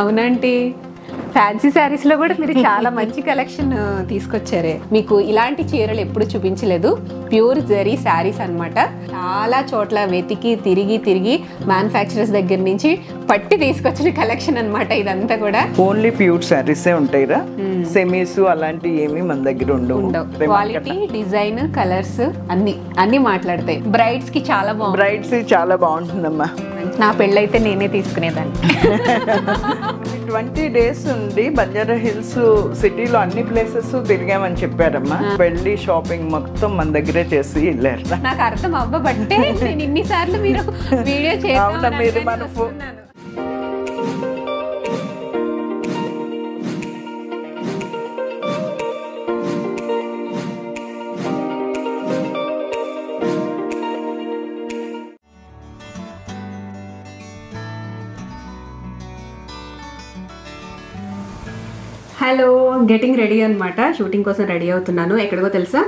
అవునండి, ఫ్యాన్సీ శారీస్ లో కూడా మీరు చాలా మంచి కలెక్షన్ తీసుకొచ్చారే. మీకు ఇలాంటి చీరలు ఎప్పుడు చూపించలేదు. ప్యూర్ జరీ శారీస్ అన్నమాట. చాలా చోట్ల వెతికి తిరిగి మ్యానుఫ్యాక్చరర్స్ దగ్గర నుంచి పట్టి తీసుకొచ్చిన కలెక్షన్ అన్నమాట ఇదంతా కూడా. ఓన్లీ ప్యూర్ శారీసే ఉంటాయిరా, సెమీస్ అలాంటి ఏమి మన దగ్గర ఉండవు. క్వాలిటీ, డిజైన్, కలర్స్ అన్ని మాట్లాడతాయి. బ్రైడ్స్ కి చాలా బాగుంది. బ్రైడ్స్ చాలా బాగుంటుందమ్మా. నా పెళ్ళైతే నేనే తీసుకునేదాన్ని. 20 days ఉండి బంజారా హిల్స్ సిటీలో అన్ని ప్లేసెస్ తిరిగామని చెప్పారమ్మా. వెళ్ళి షాపింగ్ మొత్తం మన దగ్గరే చేసి వెళ్ళారు. నాకు అర్థం అవ్వబట్టే నేను ఇన్నిసార్లు మీరు వీడియో చేస్తాను. హలో, గెటింగ్ రెడీ అనమాట. షూటింగ్ కోసం రెడీ అవుతున్నాను. ఎక్కడికో తెలుసా,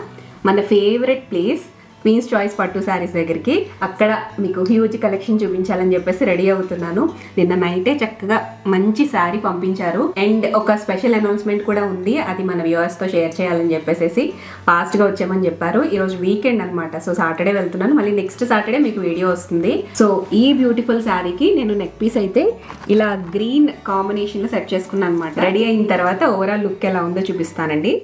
మన ఫేవరెట్ ప్లేస్ క్వీన్స్ చాయిస్ పట్టు శారీస్ దగ్గరికి. అక్కడ మీకు హ్యూజ్ కలెక్షన్ చూపించాలని చెప్పేసి రెడీ అవుతున్నాను. నిన్న నైటే చక్కగా మంచి శారీ పంపించారు. అండ్ ఒక స్పెషల్ అనౌన్స్మెంట్ కూడా ఉంది, అది మన వ్యూవర్స్తో షేర్ చేయాలని చెప్పేసి ఫాస్ట్గా వచ్చామని చెప్పారు. ఈరోజు వీకెండ్ అనమాట, సో సాటర్డే వెళ్తున్నాను. మళ్ళీ నెక్స్ట్ సాటర్డే మీకు వీడియో వస్తుంది. సో ఈ బ్యూటిఫుల్ శారీకి నేను నెక్ పీస్ అయితే ఇలా గ్రీన్ కాంబినేషన్లో సెట్ చేసుకున్నాను అనమాట. రెడీ అయిన తర్వాత ఓవరాల్ లుక్ ఎలా ఉందో చూపిస్తానండి.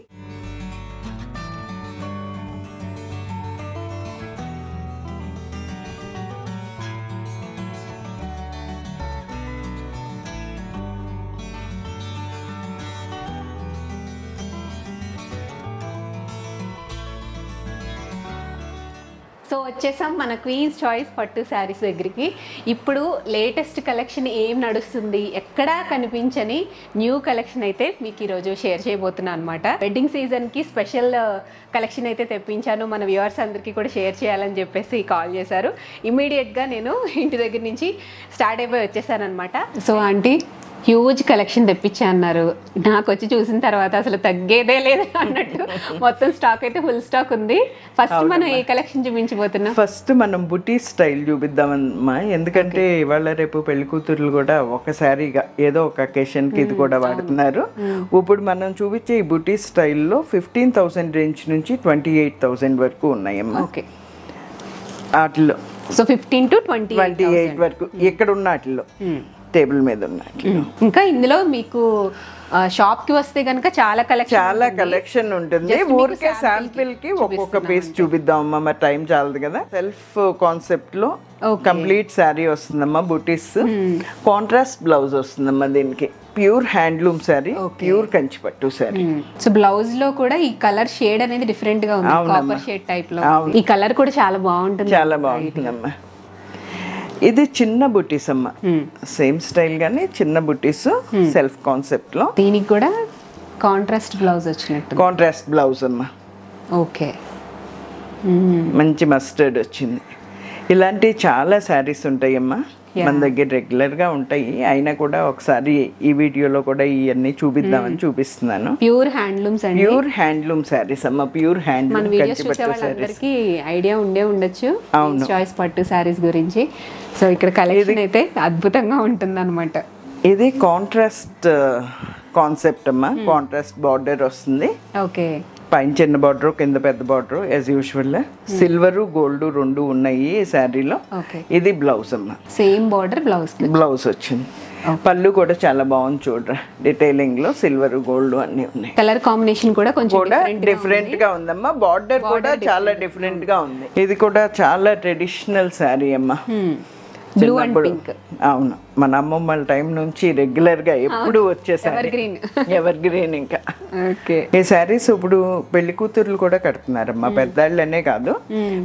సో వచ్చేసాం మన క్వీన్స్ చాయిస్ పట్టు శారీస్ దగ్గరికి. ఇప్పుడు లేటెస్ట్ కలెక్షన్ ఏం నడుస్తుంది, ఎక్కడా కనిపించని న్యూ కలెక్షన్ అయితే మీకు ఈరోజు షేర్ చేయబోతున్నాను అనమాట. వెడ్డింగ్ సీజన్కి స్పెషల్ కలెక్షన్ అయితే తెప్పించాను. మన వ్యూవర్స్ అందరికీ కూడా షేర్ చేయాలని చెప్పేసి కాల్ చేశారు. ఇమీడియట్గా నేను ఇంటి దగ్గర నుంచి స్టార్ట్ అయిపోయి వచ్చేసాను అనమాట. సో ఆంటీ, హ్యూజ్ కలెక్షన్ తెప్పించా అన్నారు. నాకు వచ్చి చూసిన తర్వాత అసలు తగ్గేదే లేదు అన్నట్టు మొత్తం స్టాక్ అయితే ఫుల్ స్టాక్ ఉంది. ఫస్ట్ మనం ఏ కలెక్షన్ చూపించబోతున్నాం? ఫస్ట్ మనం బుటీ స్టైల్ చూపిద్దామమ్మా. ఎందుకంటే ఇవాళ రేపు పెళ్లి కూతుర్లు కూడా ఒకసారిగా ఏదో ఒక అకేషన్కి ఇది కూడా వాడుతున్నారు. ఇప్పుడు మనం చూపించే ఈ బుటీ స్టైల్లో 15,000 రేంజ్ నుంచి 28,000 వరకు ఉన్నాయమ్మా. ఓకే, వాటిలో సో 15 to 28 వరకు ఇక్కడ ఉన్న వాటిలో టేబుల్ మీద ఉన్నట్లు. ఇంకా ఇందులో మీకు షాప్ కి వస్తే గనక చాలా కలెక్షన్ ఉంటుంది. ఊరికే శాంపిల్ కి ఒక్కొక్క పీస్ చూపిద్దామమ్మా, మరి టైం చాలదు కదా. సెల్ఫ్ కాన్సెప్ట్ లో కంప్లీట్ శారీ వస్తుందమ్మా. బుటీస్ కాంట్రాస్ట్ బ్లౌజ్ వస్తుందమ్మా. దీనికి ప్యూర్ హ్యాండ్లూమ్ శారీ, ప్యూర్ కంచిపట్టు శారీ. సో బ్లౌజ్ లో కూడా ఈ కలర్ షేడ్ అనేది డిఫరెంట్ గా ఉంది, కాపర్ షేడ్ టైప్ లో. ఈ కలర్ కూడా చాలా బాగుంటుంది, చాలా బాగుంటుందమ్మా. ఇది చిన్న బుటీస్ అమ్మ, సేమ్ స్టైల్ గానీ చిన్న బుటీస్ సెల్ఫ్ కాన్సెప్ట్ లో. దీనికి కూడా కాంట్రాస్ట్ బ్లౌజ్ వచ్చినట్టు. కాంట్రాస్ట్ బ్లౌజ్ అమ్మా. ఓకే, మంచి మస్టర్డ్ వచ్చింది. ఇలాంటి చాలా శారీస్ ఉంటాయమ్మా మన దగ్గర, రెగ్యులర్ గా ఉంటాయి. అయినా కూడా ఒకసారి ఈ వీడియోలో కూడా ఇవన్నీ చూపిద్దామని చూపిస్తున్నాను. ప్యూర్ హ్యాండ్లూమ్స్ అండి, ప్యూర్ హ్యాండ్లూమ్ శారీస్ అమ్మ. ప్యూర్ హ్యాండ్లూమ్ ఐడియా ఉండొచ్చు చాయిస్ పట్టు శారీస్ గురించి. సో ఇక్కడ కలెక్షన్ అయితే అద్భుతంగా ఉంటుంది అనమాట. ఇది కాంట్రాస్ట్ కాన్సెప్ట్ అమ్మా. కాంట్రాస్ట్ బార్డర్ వస్తుంది. ఓకే, పైన చిన్న బార్డర్, కింద పెద్ద border as usual. Silver gold రెండు ఉన్నాయి ఈ శారీలో. ఇది బ్లౌజ్ అమ్మా, సేమ్ బార్డర్ బ్లౌజ్ వచ్చింది. పళ్ళు కూడా చాలా బాగుంది చూడరా, డీటెయిలింగ్ లో సిల్వర్ గోల్డ్ అన్ని ఉన్నాయి. కలర్ కాంబినేషన్ కూడా కొంచెం డిఫరెంట్ గా ఉందమ్మా. బార్డర్ కూడా చాలా డిఫరెంట్ గా ఉంది. ఇది కూడా చాలా ట్రెడిషనల్ శారీ అమ్మా. Blue and pink. అవును, మన అమ్మమ్మల టైం నుంచి రెగ్యులర్ గా ఎప్పుడు వచ్చేసారి ఎవర్ గ్రీన్. ఇంకా ఈ శారీస్ ఇప్పుడు పెళ్లి కూతుర్లు కూడా కడుతున్నారమ్మా. పెద్దాళ్ళనే కాదు,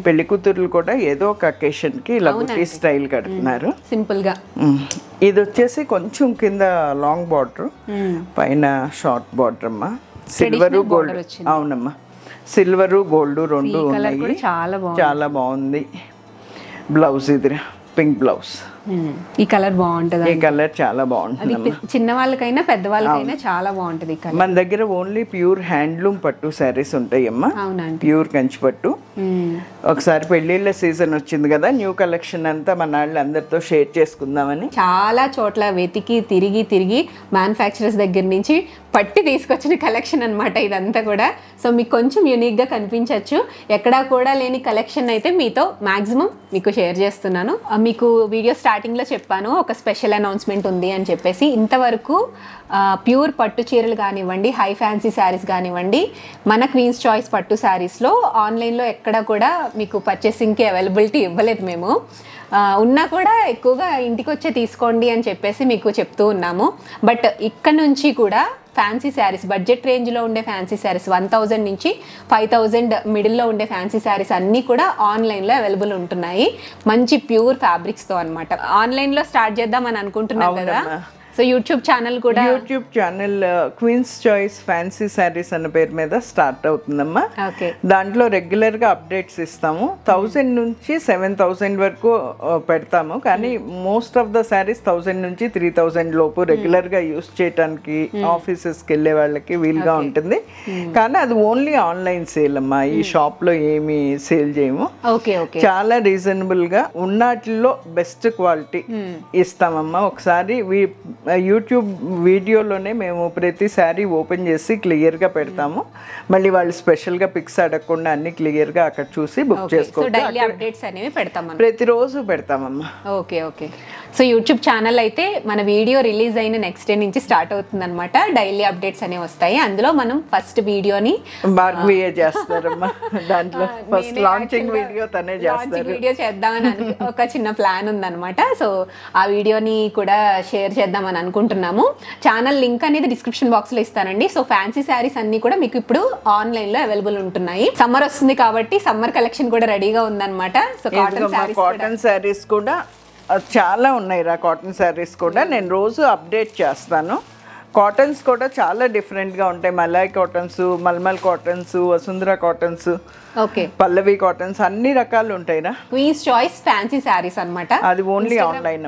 పెళ్లి కూతుర్లు కూడా ఏదో ఒక అకేషన్ కి ఇలా బుటీ స్టైల్ కడుతున్నారు సింపుల్ గా. ఇది వచ్చేసి కొంచెం కింద లాంగ్ బార్డర్, పైన షార్ట్ బార్డర్ అమ్మా. Silver gold. అవునమ్మా, సిల్వర్ గోల్డ్ రెండు ఉన్నాయి. చాలా బాగుంది. బ్లౌజ్ ఇది పింక్ బ్లౌజ్. ఈ కలర్ బాగుంటది, ఈ కలర్ చాలా బాగుంటుంది. చిన్న వాళ్ళకైనా పెద్ద వాళ్ళకైనా చాలా బాగుంటది. మన దగ్గర ఓన్లీ ప్యూర్ హ్యాండ్లూమ్ పట్టు శారీస్ ఉంటాయమ్మా. అవునండి, ప్యూర్ కంచి పట్టు. ఒకసారి పెళ్లిళ్ళ సీజన్ వచ్చింది కదా, న్యూ కలెక్షన్ అంతా మన వాళ్ళు అందరితో షేర్ చేసుకుందామని చాలా చోట్ల వెతికి తిరిగి మ్యానుఫ్యాక్చరర్స్ దగ్గర నుంచి పట్టి తీసుకొచ్చిన కలెక్షన్ అనమాట ఇదంతా కూడా. సో మీకు కొంచెం యూనిక్గా కనిపించవచ్చు, ఎక్కడా కూడా లేని కలెక్షన్ అయితే మీతో మ్యాక్సిమం మీకు షేర్ చేస్తున్నాను. మీకు వీడియో స్టార్టింగ్లో చెప్పాను ఒక స్పెషల్ అనౌన్స్మెంట్ ఉంది అని చెప్పేసి. ఇంతవరకు ప్యూర్ పట్టు చీరలు కానివ్వండి, హై ఫ్యాన్సీ శారీస్ కానివ్వండి, మన క్వీన్స్ చాయిస్ పట్టు శారీస్లో ఆన్లైన్లో ఎక్కడ కూడా మీకు పర్చేసింగ్కి అవైలబిలిటీ ఇవ్వలేదు మేము. ఉన్నా కూడా ఎక్కువగా ఇంటికి వచ్చే తీసుకోండి అని చెప్పేసి మీకు చెప్తూ ఉన్నాము. బట్ ఇక్కడ నుంచి కూడా ఫ్యాన్సీ శారీస్, బడ్జెట్ రేంజ్లో ఉండే ఫ్యాన్సీ శారీస్ 1000 నుంచి 5000 మిడిల్లో ఉండే ఫ్యాన్సీ శారీస్ అన్నీ కూడా ఆన్లైన్లో అవైలబుల్ ఉంటున్నాయి, మంచి ప్యూర్ ఫ్యాబ్రిక్స్తో అనమాట. ఆన్లైన్లో స్టార్ట్ చేద్దామని అనుకుంటున్నాం కదా, సో యూట్యూబ్ ఛానల్ కూడా, YouTube channel queens choice fancy sarees అన్న పేరు మీద స్టార్ట్ అవుతుందమ్మా. దాంట్లో రెగ్యులర్ గా అప్డేట్స్ ఇస్తాము. 1000 నుంచి 7000 వరకు పెడతాము, కానీ మోస్ట్ ఆఫ్ ద శారీస్ 1000 నుంచి 3000 లోపు రెగ్యులర్ గా యూస్ చేయడానికి ఆఫీసెస్ కి వెళ్ళే వాళ్ళకి వీలుగా ఉంటుంది. కానీ అది ఓన్లీ ఆన్లైన్ సేల్ అమ్మా, ఈ షాప్ లో ఏమి సేల్ చేయము. చాలా రీజనబుల్ గా ఉన్నట్లో బెస్ట్ క్వాలిటీ ఇస్తామమ్మా. ఒకసారి యూట్యూబ్ వీడియోలోనే మేము ప్రతిసారి ఓపెన్ చేసి క్లియర్గా పెడతాము. మళ్ళీ వాళ్ళు స్పెషల్గా పిక్స్ అడగకుండా అన్ని క్లియర్గా అక్కడ చూసి బుక్ చేసుకోవచ్చు. ప్రతిరోజు పెడతామమ్మా. ఓకే. సో యూట్యూబ్ ఛానల్ అయితే మన వీడియో రిలీజ్ అయిన నెక్స్ట్ డే నుంచి స్టార్ట్ అవుతుంది అనమాట. డైలీ అప్డేట్స్ అనేవి వస్తాయి. అందులో మనం ఫస్ట్ వీడియోని చేస్తారమ్మా. దాంట్లో ఫస్ట్ లాంచింగ్ వీడియో తనే చేస్తారు. వీడియో చేద్దామని ఒక చిన్న ప్లాన్ ఉందన్నమాట. సో ఆ వీడియోని కూడా షేర్ చేద్దామని అనుకుంటున్నాము. ఛానల్ లింక్ అనేది డిస్క్రిప్షన్ బాక్స్ లో ఇస్తానండి. సో ఫ్యాన్సీ శారీస్ అన్ని కూడా మీకు ఇప్పుడు ఆన్లైన్ లో అవైలబుల్ ఉంటున్నాయి. సమ్మర్ వస్తుంది కాబట్టి సమ్మర్ కలెక్షన్ కూడా రెడీగా ఉందన్నమాట. సో కాటన్ శారీస్ కూడా చాలా ఉన్నాయి రా. కాటన్ శారీస్ కూడా నేను రోజు అప్డేట్ చేస్తాను. కాటన్స్ కూడా చాలా డిఫరెంట్గా ఉంటాయి. Malai cottons, malmal cottons, Vasundhara cottons, Pallavi cottons, అన్ని రకాలు ఉంటాయిరా. క్వీన్స్ చాయిస్ ఫ్యాన్సీ శారీస్ అన్నమాట. అది ఓన్లీ ఆన్లైన్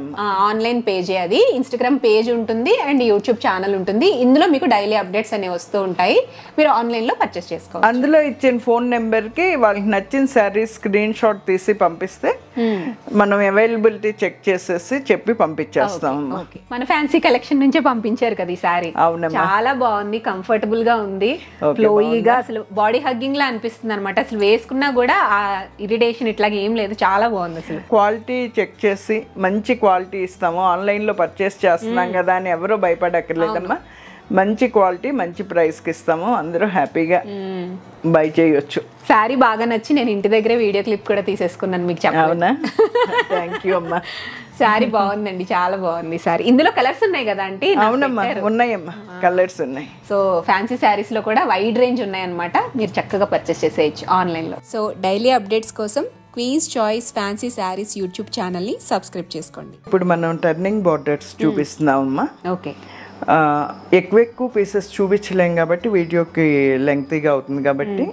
ఆన్లైన్ పేజే, అది ఇన్స్టాగ్రామ్ పేజ్ ఉంటుంది అండ్ యూట్యూబ్ ఛానల్ ఉంటుంది. ఇందులో మీకు డైలీ అప్డేట్స్ అనేవి వస్తూ ఉంటాయి. మీరు ఆన్లైన్ లో పర్చేస్ చేసుకోవచ్చు. అందులో ఇచ్చిన ఫోన్ నెంబర్ కి వాళ్ళకి నచ్చిన శారీస్ స్క్రీన్ షాట్ తీసి పంపిస్తే మనం అవైలబిలిటీ చెక్ చేసేసి చెప్పి పంపించేస్తాం. మన ఫ్యాన్సీ కలెక్షన్ నుంచే పంపించారు కదా ఈ శారీ. చాలా బాగుంది, కంఫర్టబుల్ గా ఉంది, ఫ్లోయీగా, అసలు బాడీ హగ్గింగ్ లా అనిపిస్తుంది అనమాట. అసలు వేసుకున్నా కూడా ఆ ఇరిటేషన్ ఇట్లాగే ఏం లేదు, చాలా బాగుంది. అసలు క్వాలిటీ చెక్ చేసి మంచి క్వాలిటీ ఇస్తాము. ఆన్లైన్ లో పర్చేస్ చేస్తున్నాం కదా అని ఎవరో భయపడక్కర్లేదమ్మా. మంచి క్వాలిటీ మంచి ప్రైస్కి ఇస్తాము. అందరూ హ్యాపీగా బై చేయొచ్చు. శారీ బాగా నచ్చి నేను ఇంటి దగ్గరే వీడియో క్లిప్ కూడా తీసేసుకున్నాను మీకు చెప్పాలనా. థ్యాంక్ యూ అమ్మా. శారీ బాగుందండి, చాలా బాగుంది సారీ. ఇందులో కలర్స్ ఉన్నాయి కదా అంటే? అవునమ్మా, ఉన్నాయమ్మా, కలర్స్ ఉన్నాయి. సో ఫ్యాన్సీ శారీస్ లో కూడా వైడ్ రేంజ్ ఉన్నాయన్నమాట. మీరు చక్కగా పర్చేస్ చేసేయచ్చు ఆన్లైన్ లో. సో డైలీ అప్డేట్స్ కోసం queens choice fancy sarees YouTube channel ని సబ్స్క్రైబ్ చేసుకోండి. ఇప్పుడు మనం టర్నింగ్ బార్డర్స్ చూపిస్తున్నామమ్మా. ఓకే, ఎక్కువ పీసెస్ చూపించలేం కాబట్టి వీడియోకి లెంగ్తీగా అవుతుంది కాబట్టి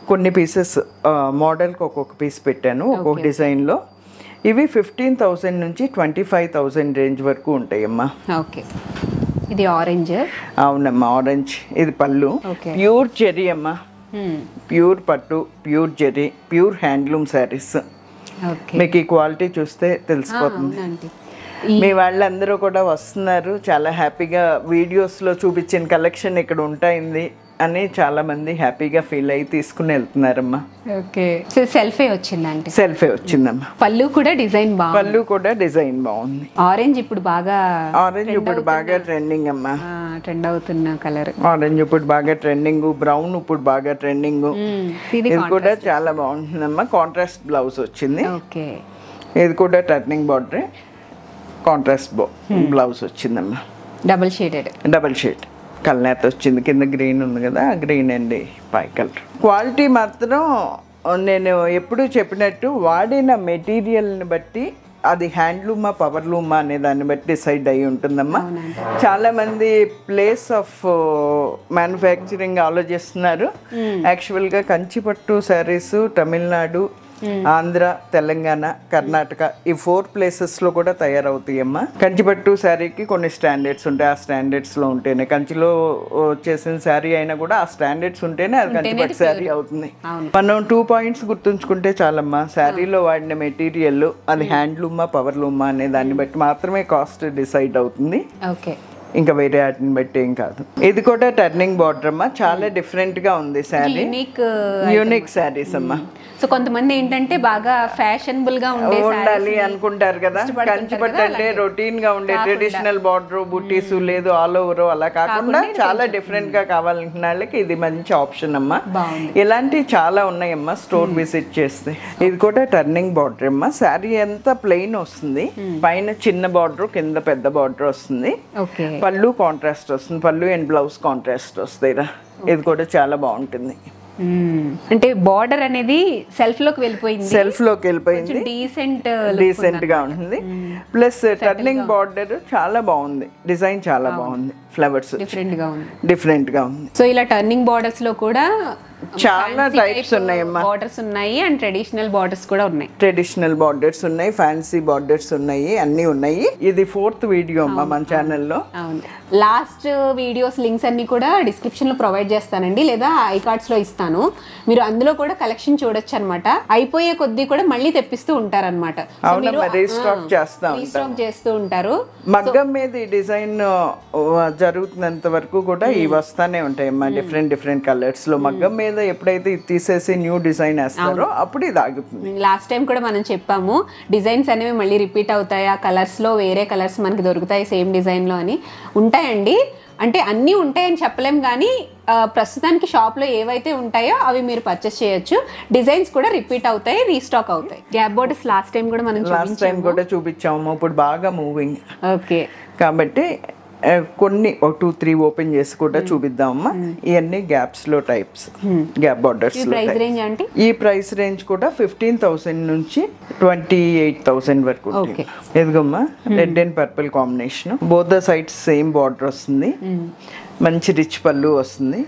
కొన్ని పీసెస్ మోడల్కి ఒక్కొక్క పీస్ పెట్టాను ఒక్కొక్క డిజైన్లో. ఇవి 15,000 నుంచి 25,000 రేంజ్ వరకు ఉంటాయమ్మా. ఓకే, ఇది ఆరెంజ్. అవునమ్మా, ఆరెంజ్. ఇది పళ్ళు. ప్యూర్ జెరీ అమ్మా, ప్యూర్ పట్టు, pure zari, pure handloom saris. మీకు ఈ క్వాలిటీ చూస్తే తెలిసిపోతుంది. మీ వాళ్ళందరూ కూడా వస్తున్నారు, చాలా హ్యాపీగా వీడియోస్లో చూపించిన కలెక్షన్ ఇక్కడ ఉంటాయింది అని చాలా మంది హ్యాపీగా ఫీల్ అయ్యి తీసుకుని వెళ్తున్నారమ్మా. ఓకే, సెల్ఫే వచ్చిందంటే? సెల్ఫే వచ్చిందమ్మా. పళ్ళు కూడా డిజైన్ బాగుంది. పళ్ళు కూడా డిజైన్ బాగుంది. ఆరెంజ్ ఇప్పుడు బాగా ట్రెండింగ్ అమ్మా. ట్రెండ్ అవుతున్న కలర్ ఆరెంజ్ ఇప్పుడు బాగా ట్రెండింగ్. బ్రౌన్ ఇప్పుడు బాగా ట్రెండింగ్. ఇది కూడా చాలా బాగుంటుందమ్మా. కాంట్రాస్ట్ బ్లౌజ్ వచ్చింది. ఓకే, ఇది కూడా టర్నింగ్ బార్డర్, కాంట్రాస్ట్ బ్లౌజ్ వచ్చిందమ్మా. డబుల్ షేడ్ కల్నేత వచ్చింది. కింద గ్రీన్ ఉంది కదా, గ్రీన్ అండి పై కలర్. క్వాలిటీ మాత్రం నేను ఎప్పుడూ చెప్పినట్టు వాడిన మెటీరియల్ని బట్టి అది హ్యాండ్లూమా పవర్లూమా అనే దాన్ని బట్టి డిసైడ్ అయి ఉంటుందమ్మా. చాలామంది ప్లేస్ ఆఫ్ మ్యానుఫ్యాక్చరింగ్ ఆలోచిస్తున్నారు. యాక్చువల్గా కంచిపట్టు శారీస్ తమిళనాడు, ఆంధ్ర, తెలంగాణ, కర్ణాటక ఈ 4 ప్లేసెస్లో కూడా తయారవుతాయమ్మా. కంచిపట్టు శారీకి కొన్ని స్టాండర్డ్స్ ఉంటాయి. ఆ స్టాండర్డ్స్లో ఉంటేనే కంచిలో చేసిన శారీ అయినా కూడా ఆ స్టాండర్డ్స్ ఉంటేనే అది కంచిపట్టు శారీ అవుతుంది. మనం 2 పాయింట్స్ గుర్తుంచుకుంటే చాలమ్మా. శారీలో వాడిన మెటీరియల్ అది హ్యాండ్లూమా పవర్లూమా అనే దాన్ని బట్టి మాత్రమే కాస్ట్ డిసైడ్ అవుతుంది. ఓకే, ఇంకా వేరే వాటిని బట్టి ఏం కాదు. ఇది కూడా టర్నింగ్ బార్డర్ అమ్మా. చాలా డిఫరెంట్ గా ఉంది శారీ. యూనిక్ శారీస్ అమ్మా. సో కొంతమంది ఏంటంటే బాగా ఫ్యాషనబుల్ గా ఉండాలి అనుకుంటారు కదా. కంచిపట్టు అంటే రొటీన్ గా ఉండే ట్రెడిషనల్ బార్డర్ బుట్టీస్ లేదు ఆల్ ఓవర్ అలా కాకుండా చాలా డిఫరెంట్ గా కావాలనుకున్న వాళ్ళకి ఇది మంచి ఆప్షన్ అమ్మా. ఇలాంటివి చాలా ఉన్నాయమ్మా స్టోర్ విజిట్ చేస్తే. ఇది కూడా టర్నింగ్ బార్డర్ అమ్మా. శారీ అంతా ప్లెయిన్ వస్తుంది. పైన చిన్న బార్డర్ కింద పెద్ద బార్డర్ వస్తుంది. పళ్ళు కాంట్రాస్ట్ వస్తుంది. పళ్ళు అండ్ బ్లౌజ్ కాంట్రాస్ట్ వస్తాయి. ఇది కూడా చాలా బాగుంటుంది. అంటే బార్డర్ అనేది సెల్ఫ్ లోకి వెళ్ళిపోయింది. డీసెంట్ గా ఉంటుంది. ప్లస్ టర్నింగ్ బార్డర్ చాలా బాగుంది. డిజైన్ చాలా బాగుంది. ఫ్లవర్స్ డిఫరెంట్ గా ఉంది. సో ఇలా టర్నింగ్ బార్డర్స్ లో కూడా చాలా టైప్స్ ఉన్నాయమ్మా. బార్డర్స్ ఉన్నాయి అండ్ ట్రెడిషనల్ బార్డర్స్ కూడా ఉన్నాయి. ట్రెడిషనల్ బార్డర్స్ ఉన్నాయి, ఫ్యాన్సీ బార్డర్స్ ఉన్నాయి, అన్ని ఉన్నాయి. ఇది 4th వీడియో అమ్మా మన ఛానల్లో. లాస్ట్ వీడియోస్ లింక్స్ అన్ని కూడా డిస్క్రిప్షన్ లో ప్రొవైడ్ చేస్తానండి, లేదా ఐ కార్డ్స్ లో ఇస్తాను. మీరు అందులో కూడా కలెక్షన్ చూడొచ్చు అనమాట. అయిపోయే కొద్దీ కూడా మళ్ళీ తెప్పిస్తూ ఉంటారన్నమాట. రీస్టాక్ చేస్తూ ఉంటారు. మగ్గం మీద ఈ డిజైన్ జరుగుతున్నంత వరకు కూడా ఇవి వస్తానే ఉంటాయి అమ్మా. డిఫరెంట్ కలర్స్ లో మగ్గం మీద ఎప్పుడైతే తీసేసి న్యూ డిజైన్ వేస్తారో అప్పుడు ఇది ఆగుతుంది. లాస్ట్ టైం కూడా మనం చెప్పాము డిజైన్స్ అనేవి మళ్ళీ రిపీట్ అవుతాయి. ఆ కలర్స్ లో వేరే కలర్స్ మనకి దొరుకుతాయి సేమ్ డిజైన్ లో అని. ఉంటాయండి, అంటే అన్నీ ఉంటాయని చెప్పలేం, కానీ ప్రస్తుతానికి షాప్ లో ఏవైతే ఉంటాయో అవి మీరు పర్చేస్ చేయొచ్చు. డిజైన్స్ కూడా రిపీట్ అవుతాయి, రీస్టాక్ అవుతాయి. గ్యాప్ బోర్డర్స్ లాస్ట్ టైం కూడా మనం చూపించాము. ఇప్పుడు బాగా మూవింగ్. ఓకే, కాబట్టి కొన్ని 2-3 ఓపెన్ చేసి కూడా చూపిద్దామమ్మా. ఇవన్నీ గ్యాప్స్ లో టైప్స్, గ్యాప్ బార్డర్స్. ఈ ప్రైస్ రేంజ్ కూడా 15,000 నుంచి 28,000 వరకు. ఎదుగమ్మా red and purple combination. Both the sides same border వస్తుంది. మంచి రిచ్ పళ్ళు వస్తుంది.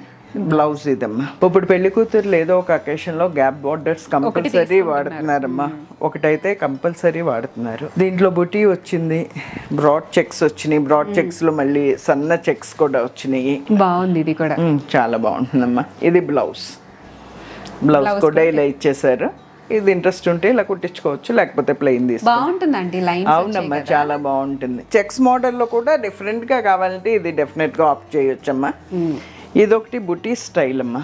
బ్లౌజ్ ఇదమ్మా. ఇప్పుడు పెళ్లి కూతురు ఏదో ఒక అకేషన్ లో గ్యాప్ బార్డర్స్ కంపల్సరీ వాడుతున్నారమ్మా. ఒకటైతే కంపల్సరీ వాడుతున్నారు. దీంట్లో బుటీ వచ్చింది, బ్రాడ్ చెక్స్ వచ్చినాయి. బ్రాడ్ చెక్స్ లో మళ్ళీ సన్న చెక్స్ కూడా వచ్చినాయి. బాగుంది, ఇది కూడా చాలా బాగుంటుందమ్మా. ఇది బ్లౌజ్ కూడా ఇలా ఇచ్చేసారు. ఇది ఇంట్రెస్ట్ ఉంటే ఇలా కుట్టించుకోవచ్చు, లేకపోతే ప్లెయిన్ బాగుంటుందండి. అవునమ్మా, చాలా బాగుంటుంది. చెక్స్ మోడల్ లో కూడా డిఫరెంట్ గా కావాలంటే ఇది డెఫినెట్ గా ఆప్ట్ చేయొచ్చమ్మా. ఇదొకటి బుటీ స్టైల్ అమ్మా.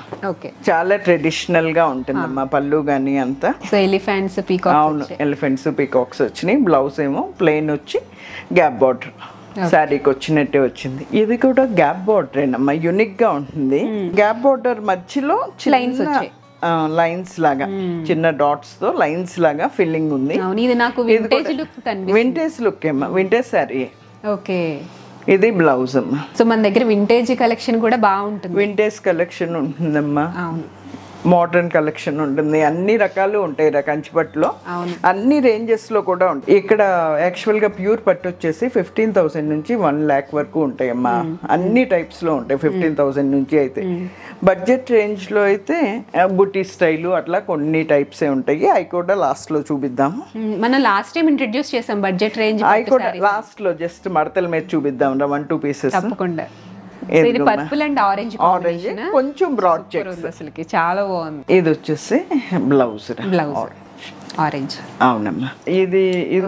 చాలా ట్రెడిషనల్ గా ఉంటుందమ్మా. పళ్ళు గానీ అంతా ఎలిఫెంట్స్ పీకాక్స్ వచ్చినాయి. బ్లౌజ్ ఏమో ప్లెయిన్ వచ్చి గ్యాప్ బార్డర్ శారీకి వచ్చినట్టే వచ్చింది. ఇది కూడా గ్యాప్ బార్డరేనమ్మా. యూనిక్ గా ఉంటుంది. గ్యాప్ బార్డర్ మధ్యలో లైన్స్ లాగా చిన్న డాట్స్ తో లైన్స్ లాగా ఫిల్లింగ్ ఉంది. వింటేజ్ లుక్ ఏమా. వింటేజ్ శారీ. ఓకే, ఇది బ్లౌజ్ అమ్మా. సో మన దగ్గర వింటేజ్ కలెక్షన్ కూడా బాగుంటుంది. వింటేజ్ కలెక్షన్ ఉంటుందమ్మా. మోడర్న్ కలెక్షన్ ఉంటుంది. అన్ని రకాలు ఉంటాయి కంచిపట్టులో. అన్ని రేంజెస్ లో కూడా ఉంటాయి. ఇక్కడ యాక్చువల్ గా ప్యూర్ పట్టు వచ్చేసి 15,000 నుంచి 1 lakh వరకు ఉంటాయమ్మా. అన్ని టైప్స్ లో ఉంటాయి 15,000 నుంచి. అయితే బడ్జెట్ రేంజ్ లో అయితే బుటీ స్టైల్ అట్లా కొన్ని టైప్స్ ఉంటాయి. అవి కూడా లాస్ట్ లో చూపిద్దాము. మనం లాస్ట్ టైం ఇంట్రడ్యూస్ చేసాం బడ్జెట్ రేంజ్. అవి కూడా లాస్ట్ లో జస్ట్ మడతల మీద చూపిద్దాం 1-2 పీసెస్. తప్పకుండా. ఇది పర్పుల్ అండ్ ఆరెంజ్ కొంచెం బ్రాడ్ చెక్స్. అసలుకి చాలా బాగుంది. ఇది వచ్చేసి బ్లౌజ్ ఆరెంజ్. అవునమ్మా. ఇది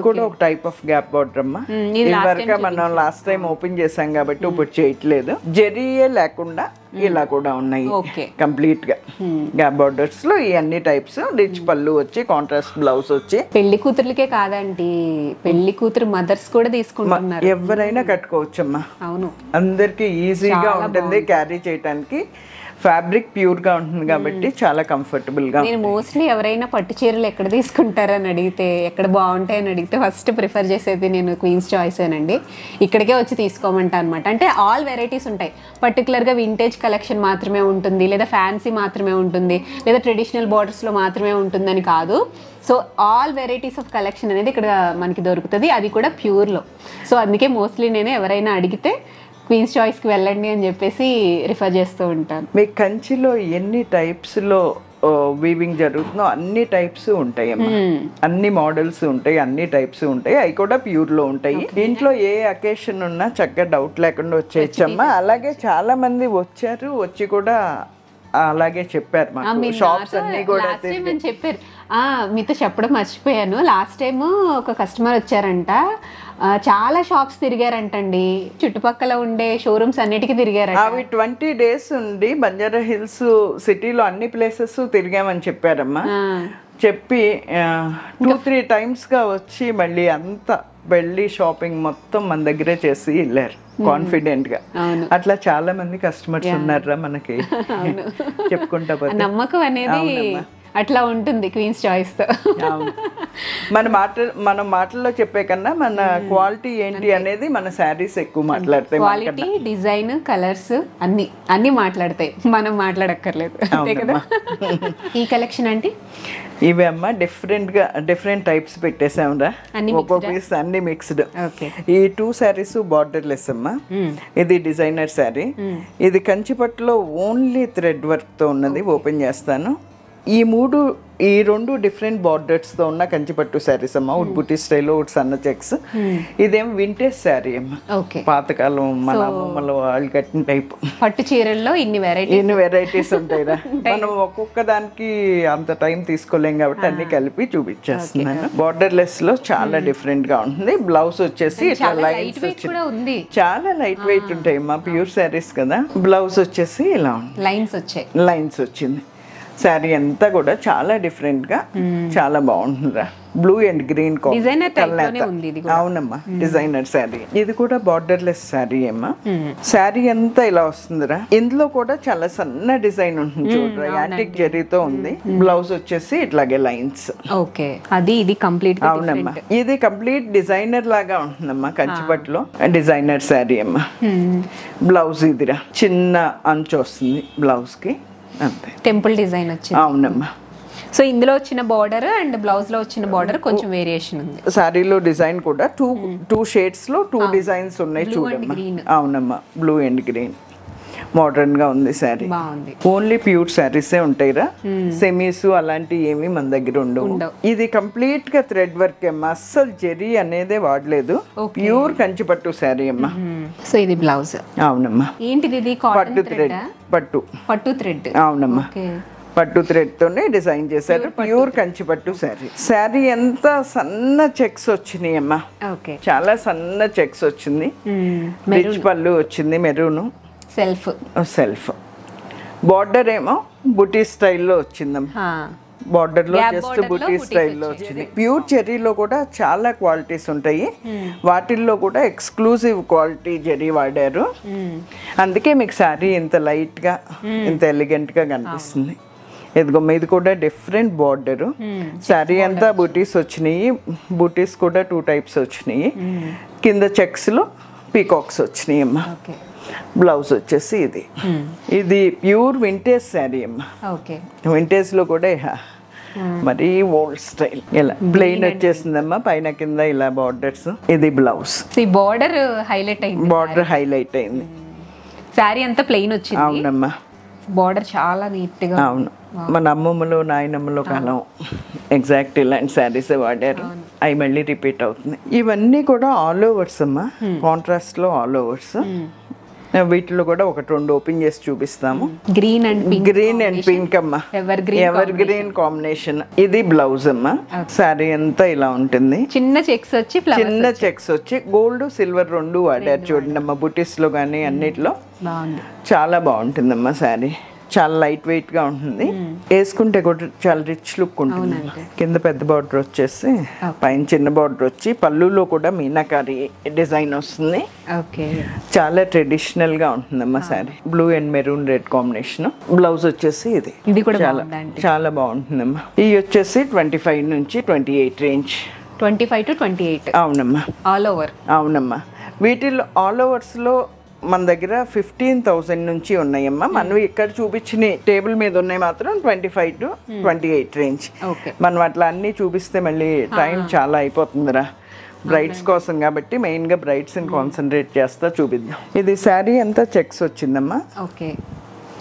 కూడా ఒక టైప్ ఆఫ్ గ్యాప్ బార్డర్ అమ్మా. ఇది వరకు మనం లాస్ట్ టైం ఓపెన్ చేసాం కాబట్టి ఇప్పుడు చేయట్లేదు. జరీయే లేకుండా ఇలా కూడా ఉన్నాయి కంప్లీట్ గా. గ్యాప్ బార్డర్స్ లో ఈ అన్ని టైప్స్. రిచ్ పళ్ళు వచ్చి కాంట్రాస్ట్ బ్లౌజ్ వచ్చి. పెళ్లి కూతురులకే కాదండి, పెళ్లి కూతురు మదర్స్ కూడా తీసుకుంటున్నారు. ఎవరైనా కట్టుకోవచ్చమ్మా. అవును, అందరికి ఈజీగా ఉంటుంది క్యారీ చేయడానికి. ఫ్యాబ్రిక్ ప్యూర్ గా ఉంటుంది కాబట్టి చాలా కంఫర్టబుల్ గా. నేను మోస్ట్లీ ఎవరైనా పట్టు చీరలు ఎక్కడ తీసుకుంటారని అడిగితే, ఎక్కడ బాగుంటాయని అడిగితే ఫస్ట్ ప్రిఫర్ చేసేది నేను క్వీన్స్ చాయిస్ ఏనండి. ఇక్కడికే వచ్చి తీసుకోమంటా అనమాట. అంటే ఆల్ వెరైటీస్ ఉంటాయి. పర్టికులర్గా వింటేజ్ కలెక్షన్ మాత్రమే ఉంటుంది, లేదా ఫ్యాన్సీ మాత్రమే ఉంటుంది, లేదా ట్రెడిషనల్ బార్డర్స్లో మాత్రమే ఉంటుందని కాదు. So all varieties of collection అనేది ఇక్కడ మనకి దొరుకుతుంది, అది కూడా ప్యూర్లో. సో అందుకే మోస్ట్లీ నేను ఎవరైనా అడిగితే క్వీన్స్ చాయిస్కి వెళ్ళండి అని చెప్పేసి రిఫర్ చేస్తూ ఉంటాను. మీ కంచిలో ఎన్ని టైప్స్లో వీవింగ్ జరుగుతుందో అన్ని టైప్స్ ఉంటాయి అమ్మా, అన్ని మోడల్స్ ఉంటాయి, అన్ని టైప్స్ ఉంటాయి, అవి కూడా ప్యూర్ లో ఉంటాయి. ఇంట్లో ఏ అకేషన్ ఉన్నా చక్కగా డౌట్ లేకుండా వచ్చేయచ్చమ్మా. అలాగే చాలా మంది వచ్చారు, వచ్చి కూడా అలాగే చెప్పారు మాకు. షాప్స్ అన్ని కూడా చెప్పారు. మీతో చెప్పడం మర్చిపోయాను, లాస్ట్ టైం ఒక కస్టమర్ వచ్చారంట, చాలా షాప్స్ తిరిగారంటండి, చుట్టుపక్కల ఉండే షోరూమ్స్ అన్నిటికీ తిరిగారంట. అవి 20 days ఉండి బంజారా హిల్స్ సిటీలో అన్ని ప్లేసెస్ తిరిగామని చెప్పారమ్మా. చెప్పి 2-3 times వచ్చి మళ్ళీ అంతా వెళ్ళి షాపింగ్ మొత్తం మన దగ్గరే చేసి వెళ్ళారు కాన్ఫిడెంట్ గా. అట్లా చాలా మంది కస్టమర్స్ ఉన్నారా మనకి, చెప్పుకుంటా పోతే నమ్మకం అనేది అట్లా ఉంటుంది క్వీన్స్ చాయిస్ తో. మన మాటల్లో చెప్పే కన్నా మన క్వాలిటీ ఏంటి అనేది మన శారీస్ ఎక్కువ మాట్లాడతాయి. క్వాలిటీ, డిజైన్, కలర్స్ అన్ని మాట్లాడతాయి, మనం మాట్లాడక్కర్లేదు. అంతే కదా. ఈ కలెక్షన్ అంటే ఇవి అమ్మ డిఫరెంట్ టైప్స్ పెట్టేసాంరా, ఒక్కో పీస్ అన్ని మిక్స్డ్. ఈ 2 sarees బార్డర్లెస్ అమ్మా. ఇది డిజైనర్ శారీ, ఇది కంచిపట్టులో ఓన్లీ థ్రెడ్ వర్క్ తో ఉన్నది. ఓపెన్ చేస్తాను. ఈ రెండు డిఫరెంట్ బార్డర్స్ తో ఉన్న కంచిపట్టు శారీస్ అమ్మా. ఒకటి బుటీ స్టైల్, ఒకటి సన్న చెక్స్. ఇదేం వింటేజ్ శారీ అమ్మా, పాతకాలం మన అమ్మమ్మలు వాళ్ళు కట్టిన టైప్. పట్టు చీరల్లో ఇన్ని వెరైటీస్ ఉంటాయిరా. మనం ఒక్కొక్క దానికి అంత టైం తీసుకోలేం కాబట్టి అన్ని కలిపి చూపించేస్తున్నాను. బార్డర్లెస్ లో చాలా డిఫరెంట్ గా ఉంటుంది. బ్లౌజ్ వచ్చేసి ఇట్లా లైన్స్ ఉంది, చాలా లైట్ వెయిట్ ఉంటాయి అమ్మా, ప్యూర్ శారీస్ కదా. బ్లౌజ్ వచ్చేసి ఇలా లైన్స్ వచ్చింది. శారీ అంతా కూడా చాలా డిఫరెంట్ గా చాలా బాగుంటుందిరా. బ్లూ అండ్ గ్రీన్ అవునమ్మా, డిజైనర్ శారీ. ఇది కూడా బార్డర్లెస్ శారీ అమ్మా. శారీ అంతా ఇలా వస్తుందిరా. ఇందులో కూడా చాలా సన్న డిజైన్ ఉంటుంది చూడరా, యాంటిక్ జరీతో ఉంది. బ్లౌజ్ వచ్చేసి ఇట్లాగే లైన్స్. అవునమ్మా, ఇది కంప్లీట్ డిజైనర్ లాగా ఉంటుందమ్మా. కంచిపట్టులో డిజైనర్ శారీ అమ్మా. బ్లౌజ్ ఇదిరా, చిన్న అంచు వస్తుంది బ్లౌజ్ కి, అంతే. టెంపుల్ డిజైన్ వచ్చింది. అవునమ్మా. సో ఇందులో వచ్చిన బార్డర్ అండ్ బ్లౌజ్ లో వచ్చిన బార్డర్ కొంచెం వేరియేషన్ ఉంది. సారీలో డిజైన్ కూడా టూ షేడ్స్ లో 2 డిజైన్స్ ఉన్నాయి చూడమ్మా. అవునమ్మా, బ్లూ అండ్ గ్రీన్. మోడర్న్ గా ఉంది శారీ. ఓన్లీ ప్యూర్ శారీసే ఉంటాయిరా, సెమీస్ అలాంటివి ఏమి మన దగ్గర ఉండవు. ఇది కంప్లీట్ గా థ్రెడ్ వర్క్ అమ్మా, అస్సలు జెరీ అనేదే వాడలేదు. ప్యూర్ కంచిపట్టు శారీ అమ్మా. సో ఇది బ్లౌజ్. అవునమ్మా. ఏంటిది? ఇది పట్టు థ్రెడ్. పట్టు థ్రెడ్. అవునమ్మా, పట్టు థ్రెడ్ తోనే డిజైన్ చేశారు. ప్యూర్ కంచిపట్టు శారీ. శారీ ఎంత సన్న చెక్స్ వచ్చినాయి అమ్మా, చాలా సన్న చెక్స్ వచ్చింది. రిచ్ పళ్ళు వచ్చింది, మెరూన్ సెల్ఫ్. బార్డర్ ఏమో బుటీ స్టైల్లో వచ్చిందమ్మా. బార్డర్ లో జస్ట్ బుటీ స్టైల్లో వచ్చింది. ప్యూర్ చెర్రీలో కూడా చాలా క్వాలిటీస్ ఉంటాయి, వాటిల్లో కూడా ఎక్స్క్లూజివ్ క్వాలిటీ జెరీ వాడారు. అందుకే మీకు శారీ ఇంత లైట్ గా ఇంత ఎలిగెంట్ గా కనిపిస్తుంది. ఇదిగోమ్మ, ఇది కూడా డిఫరెంట్ బార్డర్. శారీ అంతా బుటీస్ వచ్చినాయి. బుటీస్ కూడా 2 types వచ్చినాయి. కింద చెక్స్ లో పీకాక్స్ వచ్చినాయి అమ్మా. బ్లౌజ్ వచ్చేసి ఇది ప్యూర్ వింటేజ్ శారీ అమ్మా. వింటేజ్ లో కూడా మరి ఓల్డ్ స్టైల్ ఇలా ప్లెయిన్ వచ్చేసిందమ్మా, పైన కింద ఇలా బార్డర్స్. ఇది బ్లౌజ్. బార్డర్ హైలైట్ అయింది. శారీ అంతా ప్లెయిన్ వచ్చింది. అవునమ్మా, బార్డర్ చాలా నీట్ గా. అవును, మన అమ్మమ్మలు నాయనమ్మలు కాలం ఎగ్జాక్ట్ ఇలాంటి శారీస్ వాడారు. అవి మళ్ళీ రిపీట్ అవుతుంది. ఇవన్నీ కూడా ఆల్ ఓవర్స్ అమ్మా, కాంట్రాస్ట్ లో ఆల్ ఓవర్స్. వీటిలో కూడా 1-2 ఓపెన్ చేసి చూపిస్తాము. గ్రీన్ అండ్ పింక్ అమ్మా, ఎవర్ గ్రీన్ కాంబినేషన్. ఇది బ్లౌజ్ అమ్మా. శారీ అంతా ఇలా ఉంటుంది. చిన్న చెక్స్ వచ్చి గోల్డ్ సిల్వర్ 2 వాడారు చూడండి అమ్మా. బుటీస్ లో కానీ అన్నిట్లో చాలా బాగుంటుందమ్మా శారీ. చాలా లైట్ వెయిట్ గా ఉంటుంది, వేసుకుంటే కూడా చాలా రిచ్ లుక్ ఉంటుంది. కింద పెద్ద బార్డర్ వచ్చేసి పైన చిన్న బార్డర్ వచ్చి పళ్ళులో కూడా మీనాకారి డిజైన్ వస్తుంది. చాలా ట్రెడిషనల్ గా ఉంటుందమ్మా sari. Blue and maroon red combination. Blouse వచ్చేసి ఇది చాలా బాగుంటుందమ్మా. ఇవి వచ్చేసి 25 నుంచి 28 రేంజ్. 25 to 28. అవునమ్మా, ఆల్ ఓవర్. అవునమ్మా. వీటిల్లో ఆల్ ఓవర్స్ లో మన దగ్గర 15,000 నుంచి ఉన్నాయమ్మా. మనం ఇక్కడ చూపించిన టేబుల్ మీద ఉన్నాయి మాత్రం 25 to 28 రేంజ్. మనం అట్లా అన్ని చూపిస్తే మళ్ళీ టైం చాలా అయిపోతుందిరా. బ్రైడ్స్ కోసం కాబట్టి మెయిన్ గా బ్రైడ్స్ ని కాన్సన్ట్రేట్ చేస్తా చూపిద్దాం. ఇది శారీ అంతా చెక్స్ వచ్చిందమ్మా.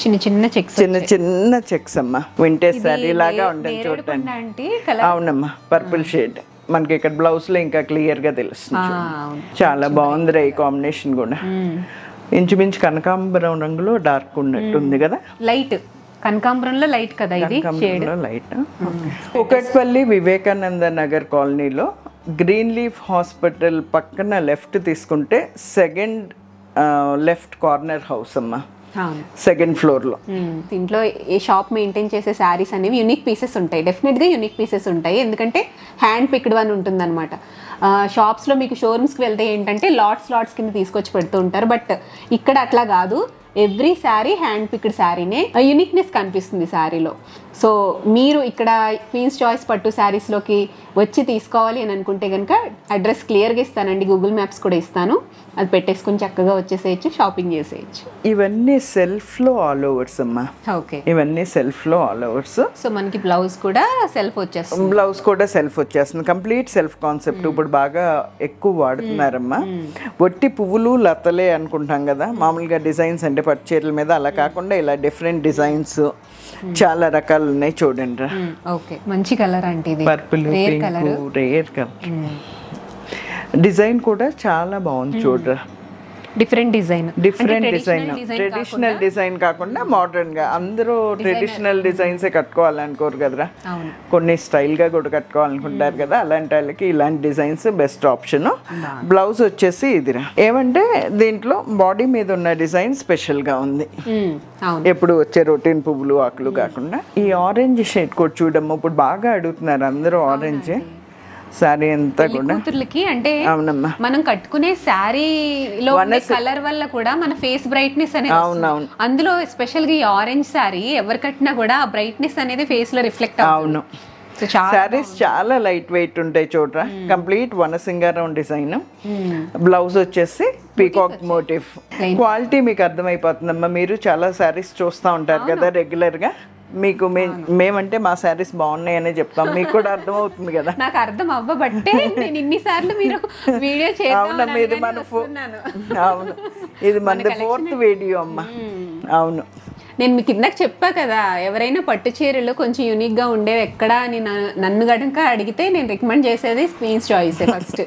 చిన్న చిన్న చెక్స్, చిన్న చిన్న చెక్స్ అమ్మా. వింటేజ్ శారీ లాగా ఉంటుంది చూడండి. అవునమ్మా, పర్పుల్ షేడ్. మనకి ఇక్కడ బ్లౌజ్ లో ఇంకా క్లియర్ గా తెలుస్తుంది. చాలా బాగుంది ఈ కాంబినేషన్ కూడా. ఇంచుమించు కనకాంబరం రంగులో డార్క్ ఉన్నట్టు ఉంది కదా. లైట్ కనకాంబరంలో లైట్ కదా ఇది షేడ్. లైట్. కుకట్పల్లి వివేకానంద నగర్ కాలనీలో గ్రీన్ లీఫ్ హాస్పిటల్ పక్కన లెఫ్ట్ తీసుకుంటే సెకండ్ లెఫ్ట్ కార్నర్ హౌస్ అమ్మా, సెకండ్ ఫ్లోర్ లో. దీంట్లో ఏ షాప్ మెయింటైన్ చేసే శారీస్ అనేవి యూనిక్ పీసెస్ ఉంటాయి, డెఫినెట్ గా యూనిక్ పీసెస్ ఉంటాయి. ఎందుకంటే హ్యాండ్ పిక్డ్ వన్ ఉంటుంది అనమాట. షాప్స్ లో మీకు షోరూమ్స్కి వెళ్తే ఏంటంటే లాట్స్ కింద తీసుకొచ్చి పెడుతూ ఉంటారు. బట్ ఇక్కడ అట్లా కాదు, ఎవ్రీ శారీ హ్యాండ్ పిక్డ్ శారీనే. యూనిక్నెస్ కనిపిస్తుంది శారీలో. సో మీరు ఇక్కడ క్వీన్స్ చాయిస్ పట్టు శారీస్లోకి వచ్చి తీసుకోవాలి అని అనుకుంటే కనుక అడ్రస్ క్లియర్గా ఇస్తానండి, గూగుల్ మ్యాప్స్ కూడా ఇస్తాను. అది పెట్టేసుకుని చక్కగా వచ్చేసేయచ్చు, షాపింగ్ చేసేయచ్చు. ఇవన్నీ సెల్ఫ్లో ఆల్ ఓవర్స్ అమ్మా. ఓకే, ఇవన్నీ సెల్ఫ్లో ఆల్ ఓవర్స్. సో మనకి బ్లౌజ్ కూడా సెల్ఫ్ వచ్చేస్తుంది. బ్లౌజ్ కూడా సెల్ఫ్ వచ్చేస్తుంది. కంప్లీట్ సెల్ఫ్ కాన్సెప్ట్ ఇప్పుడు బాగా ఎక్కువ వాడుతున్నారమ్మా. ఒట్టి పువ్వులు లతలే అనుకుంటాం కదా మామూలుగా డిజైన్స్ అంటే పట్టు చీరల మీద, అలా కాకుండా ఇలా డిఫరెంట్ డిజైన్స్ చాలా రకాలు ఉన్నాయి చూడండి. ఓకే, మంచి కలర్ అంటే ఇది పర్పుల్, రేర్ కలర్. డిజైన్ కూడా చాలా బాగుంది చూడరా. డిఫరెంట్ డిజైన్, ట్రెడిషనల్ డిజైన్ కాకుండా మోడర్న్ గా. అందరూ ట్రెడిషనల్ డిజైన్స్ కట్టుకోవాలనుకోరు కదరా, కొన్ని స్టైల్ గా కూడా కట్టుకోవాలనుకుంటారు కదా. అలాంటి వాళ్ళకి ఇలాంటి డిజైన్స్ బెస్ట్ ఆప్షన్. బ్లౌజ్ వచ్చేసి ఇదిరా. ఏమంటే దీంట్లో బాడీ మీద ఉన్న డిజైన్ స్పెషల్ గా ఉంది, ఎప్పుడు వచ్చే రొటీన్ పువ్వులు ఆకులు కాకుండా. ఈ ఆరెంజ్ షేడ్ కూడా చూడమ్మా, ఇప్పుడు బాగా అడుగుతున్నారు అందరూ ఆరెంజ్ శారీ అంతా కూడా. కూతుర్లకి అంటే మనం కట్టుకునే శారీలో కలర్ వల్ల కూడా మన ఫేస్ బ్రైట్నెస్ అనేది. అవునవును, అందులో స్పెషల్ గా ఈ ఆరెంజ్ శారీ ఎవరు కట్టినా కూడా ఆ బ్రైట్నెస్ అనేది ఫేస్ లో రిఫ్లెక్ట్ అవును. శారీస్ చాలా లైట్ వెయిట్ ఉంటాయి చూడరా. కంప్లీట్ వనసింగారం డిజైన్. బ్లౌజ్ వచ్చేసి పీకాక్ మోటివ్. క్వాలిటీ మీకు అర్థమైపోతుందమ్మా. మీరు చాలా శారీస్ చూస్తూ ఉంటారు కదా రెగ్యులర్ గా. మీకు మేమంటే మా శారీస్ బాగున్నాయని చెప్తాం, మీకు కూడా అర్థం అవుతుంది కదా. నాకు అర్థం అవ్వబట్టే నేను ఇన్నిసార్లు మీరు వీడియో అవునమ్మా, ఇది మన అవును, ఇది మన 4th వీడియో అమ్మా. అవును, నేను మీకు ఇందాక చెప్పా కదా, ఎవరైనా పట్టు చీరలు కొంచెం యూనిక్ గా ఉండేవి ఎక్కడా అని నన్ను గనుక అడిగితే నేను రికమెండ్ చేసేది క్వీన్స్ చాయిస్ ఫస్ట్.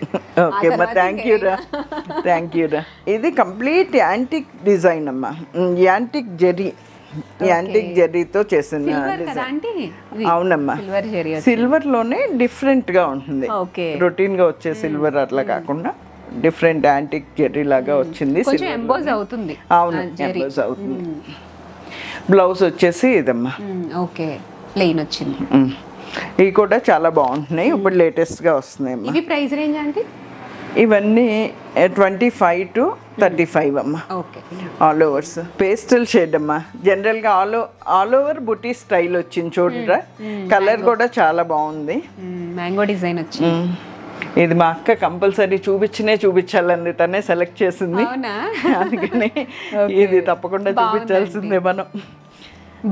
ఓకే అమ్మా, థ్యాంక్ యూ రా. ఇది కంప్లీట్ యాంటిక్ డిజైన్ అమ్మా, యాంటిక్ జెరీ. యాంటిక్ జెర్రీతో చేసిన అవునమ్మా. సిల్వర్ లోనే డిఫరెంట్ గా ఉంటుంది, రొటీన్ గా వచ్చే సిల్వర్ అట్లా కాకుండా డిఫరెంట్ యాంటిక్ జెర్రీ లాగా వచ్చింది. అవును, ఎంబోజ్ అవుతుంది. బ్లౌజ్ వచ్చేసి ఇదమ్మా. ఓకే, ప్లెయిన్ వచ్చింది. ఇవి కూడా చాలా బాగుంటున్నాయి, ఇప్పుడు లేటెస్ట్ గా వస్తున్నాయి. ఇవి ప్రైస్ రేంజ్ అంటే ఇవన్నీ 25 to 35 అమ్మా. ఆల్ ఓవర్స్ పేస్టల్ షేడ్ అమ్మా. జనరల్ గా ఆల్ ఓవర్ బుటీ స్టైల్ వచ్చింది చూడరా. కలర్ కూడా చాలా బాగుంది, మ్యాంగో డిజైన్ వచ్చింది. ఇది మా అక్క కంపల్సరీ చూపించాలని తనే సెలెక్ట్ చేసింది, అందుకని ఇది తప్పకుండా చూపించాల్సిందే మనం.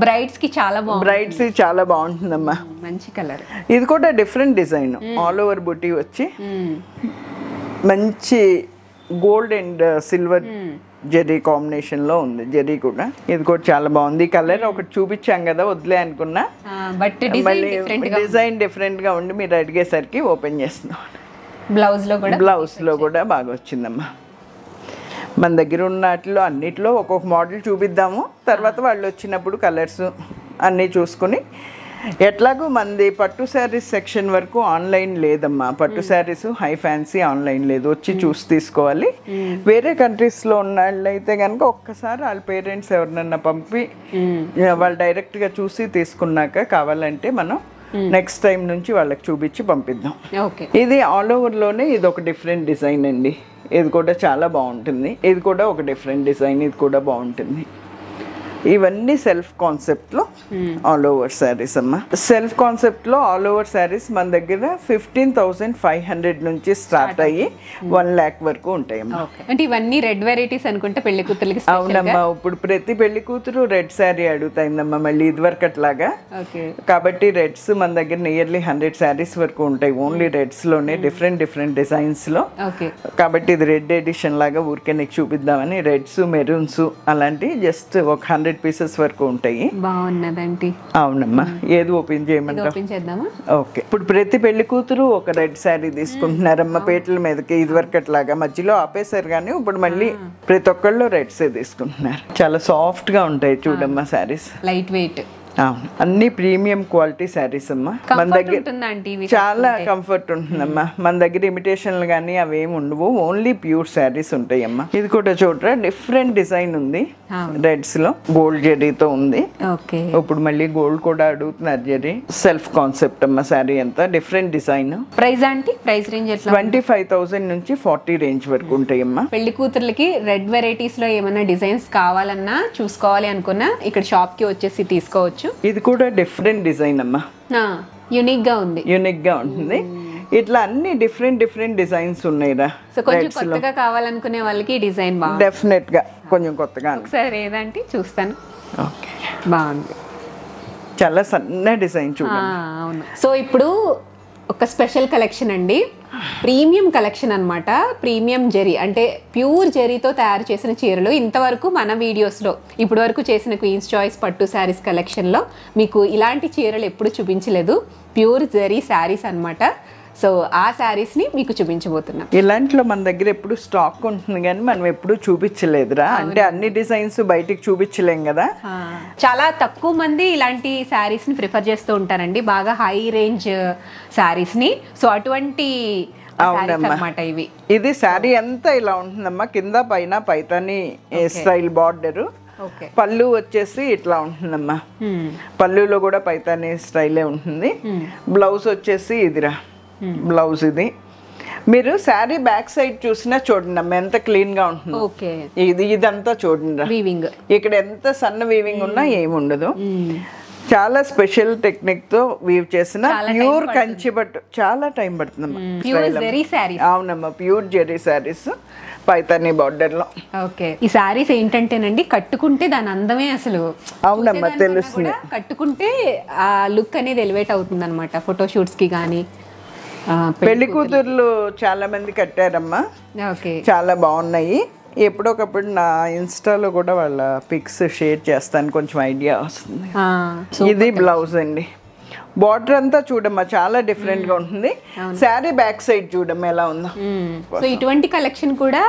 బ్రైడ్స్ కి చాలా బాగుంది, బ్రైడ్స్ చాలా బాగుంటుందమ్మా. మంచి కలర్. ఇది కూడా different design, all over buti వచ్చి మంచి gold and silver zari combination లో ఉంది. జెరీ కూడా ఇది కూడా చాలా బాగుంది. కలర్ ఒకటి చూపించాం కదా వదిలే అనుకున్నా, బట్ డిజైన్ డిఫరెంట్ గా ఉండి మీరు అడిగేసరికి ఓపెన్ చేస్తున్నాం. బ్లౌజ్ లో కూడా బాగా వచ్చిందమ్మా. మన దగ్గర ఉన్న వాటిలో అన్నిట్లో ఒక్కొక్క మోడల్ చూపిద్దాము, తర్వాత వాళ్ళు వచ్చినప్పుడు కలర్స్ అన్నీ చూసుకుని. ఎట్లాగో మనది పట్టు శారీస్ సెక్షన్ వరకు ఆన్లైన్ లేదమ్మా. పట్టు శారీస్ హై ఫ్యాన్సీ ఆన్లైన్ లేదు, వచ్చి చూసి తీసుకోవాలి. వేరే కంట్రీస్లో ఉన్న వాళ్ళు అయితే కనుక ఒక్కసారి వాళ్ళ పేరెంట్స్ ఎవరినన్నా పంపి వాళ్ళు డైరెక్ట్గా చూసి తీసుకున్నాక కావాలంటే మనం నెక్స్ట్ టైం నుంచి వాళ్ళకి చూపించి పంపిద్దాం. ఇది ఆల్ ఓవర్లోనే ఇది ఒక డిఫరెంట్ డిజైన్ అండి. ఇది కూడా చాలా బాగుంటుంది. ఇది కూడా ఒక డిఫరెంట్ డిజైన్, ఇది కూడా బాగుంటుంది. ఇవన్నీ సెల్ఫ్ కాన్సెప్ట్లో ఆల్ ఓవర్ శారీస్ అమ్మా. సెల్ఫ్ కాన్సెప్ట్లో ఆల్ ఓవర్ శారీస్ మన దగ్గర 15,500 నుంచి స్టార్ట్ అయ్యి 1 lakh వరకు ఉంటాయి అమ్మా. అంటే ఇవన్నీ రెడ్ వెరైటీస్ అనుకుంటే పెళ్లి కూతురులకి. అవునమ్మా, ఇప్పుడు ప్రతి పెళ్లి కూతురు రెడ్ శారీ అడుగుతాయిందమ్మా మళ్ళీ ఇదివరకు అట్లాగా. కాబట్టి రెడ్స్ మన దగ్గర నియర్లీ 100 శారీస్ వరకు ఉంటాయి, ఓన్లీ రెడ్స్ లోనే డిఫరెంట్ డిజైన్స్ లో. కాబట్టి ఇది రెడ్ ఎడిషన్ లాగా ఊరికే నీకు చూపిద్దామని రెడ్స్ మెరూన్స్ అలాంటి జస్ట్ ఒక 100 200 పీసెస్ వరకు ఉంటాయి. బాగున్నదండి. అవునమ్మా, ఏది ఓపెన్ చేయమంటావు? ఓపెన్ చేద్దామా? ఓకే. ఇప్పుడు ప్రతి పెళ్లి కూతురు ఒక రెడ్ శారీ తీసుకుంటున్నారమ్మా పీటల మీదకి. ఇదివరకు అట్లాగా మధ్యలో ఆపేశారు, కానీ ఇప్పుడు మళ్ళీ ప్రతి ఒక్కళ్ళు రెడ్సే తీసుకుంటున్నారు. చాలా సాఫ్ట్ గా ఉంటాయి చూడమ్మా శారీస్, లైట్ వెయిట్. అవును, అన్ని ప్రీమియం క్వాలిటీ శారీస్ అమ్మా. మన దగ్గర చాలా కంఫర్ట్ ఉంటుందమ్మా. మన దగ్గర ఇమిటేషన్లు కానీ అవేమి ఉండవు, ఓన్లీ ప్యూర్ శారీస్ ఉంటాయమ్మా. ఇది కూడా చూడరా, డిఫరెంట్ డిజైన్ ఉంది. రెడ్స్ లో గోల్డ్ జెరీతో ఉంది. ఇప్పుడు మళ్ళీ గోల్డ్ కూడా అడుగుతున్నారు. జెరీ సెల్ఫ్ కాన్సెప్ట్ అమ్మా. శారీ అంతా డిఫరెంట్ డిజైన్. ప్రైస్ అంటే ప్రైస్ రేంజ్ 25,000 నుంచి 40 రేంజ్ వరకు ఉంటాయమ్మా. పెళ్లి కూతుర్లకి రెడ్ వెరైటీస్ లో ఏమైనా డిజైన్స్ కావాలన్నా చూసుకోవాలి అనుకున్నా ఇక్కడ షాప్ కి వచ్చేసి తీసుకోవచ్చు. ఇది కూడా డిఫరెంట్ డిజైన్ అమ్మా, యూనిక్ గా ఉంది. యూనిక్ గా ఉంటుంది. ఇట్లా అన్ని డిఫరెంట్ డిజైన్స్ ఉన్నాయిరా. సో కొంచెం కొత్తగా కావాలనుకునే వాళ్ళకి డిజైన్ బాగుంది. డెఫినెట్ గా కొంచెం కొత్తగా. ఒకసారి ఏదంటే చూస్తాను. ఓకే, బాగుంది. చాలా సన్న డిజైన్ చూడండి. అవును. సో ఇప్పుడు ఒక స్పెషల్ కలెక్షన్ అండి, ప్రీమియం కలెక్షన్ అన్నమాట. ప్రీమియం జెరీ అంటే ప్యూర్ జెరీతో తయారు చేసిన చీరలు. ఇంతవరకు మన వీడియోస్లో ఇప్పటి వరకు చేసిన క్వీన్స్ చాయిస్ పట్టు శారీస్ కలెక్షన్లో మీకు ఇలాంటి చీరలు ఎప్పుడు చూపించలేదు. ప్యూర్ జెరీ శారీస్ అన్నమాట. సో ఆ శారీస్ని మీకు చూపించబోతున్నాం. ఇలాంటిలో మన దగ్గర ఎప్పుడు స్టాక్ ఉంటుంది, కానీ మనం ఎప్పుడు చూపించలేదురా. అంటే అన్ని డిజైన్స్ బయటికి చూపించలేం కదా. చాలా తక్కువ మంది ఇలాంటి శారీస్ని ప్రిఫర్ చేస్తూ ఉంటారండి, బాగా హై రేంజ్ శారీస్ని. సో అటువంటి అన్నమాట ఇవి. ఇది శారీ అంతా ఇలా ఉంటుందమ్మా. కింద పైన పైతాని స్టైల్ బార్డర్. పళ్ళు వచ్చేసి ఇట్లా ఉంటుందమ్మా. పళ్ళులో కూడా పైతాని స్టైలే ఉంటుంది. బ్లౌజ్ వచ్చేసి ఇదిరా బ్లౌజ్. ఇది మీరు శారీ బ్యాక్ సైడ్ చూసినా చూడండి అమ్మ, ఎంత క్లీన్ గా ఉంటుంది. ఇదంతా చూడండి, ఇక్కడ ఎంత సన్న వీవింగ్ ఉన్నా ఏముండదు. చాలా స్పెషల్ టెక్నిక్ తో వీవ్ చేసిన ప్యూర్ కంచి బట్టు. చాలా టైం పడుతుందమ్మా. అవునమ్మా, ప్యూర్ జెరీ శారీస్ పైతాని బార్డర్ లో. ఓకే, ఈ శారీస్ ఏంటంటేనండి కట్టుకుంటే దాని అందమే అసలు. అవునమ్మా, తెలుస్తుంది. కట్టుకుంటే ఆ లుక్ అనేది ఎలివేట్ అవుతుంది అనమాట. ఫోటోషూట్స్ కి కానీ. పెళ్లి కూతుర్లు చాలా మంది కట్టారమ్మా, చాలా బాగున్నాయి. ఎప్పుడొకప్పుడు నా ఇన్స్టాలో కూడా వాళ్ళ పిక్స్ షేర్ చేస్తాను, కొంచెం ఐడియా వస్తుంది. ఇది బ్లౌజ్ అండి. బార్డర్ అంతా చూడమ్మా చాలా డిఫరెంట్ గా ఉంటుంది. శారీ బ్యాక్ సైడ్ చూడమ్మా ఎలా ఉందో. సో ఇటువంటి కలెక్షన్ కూడా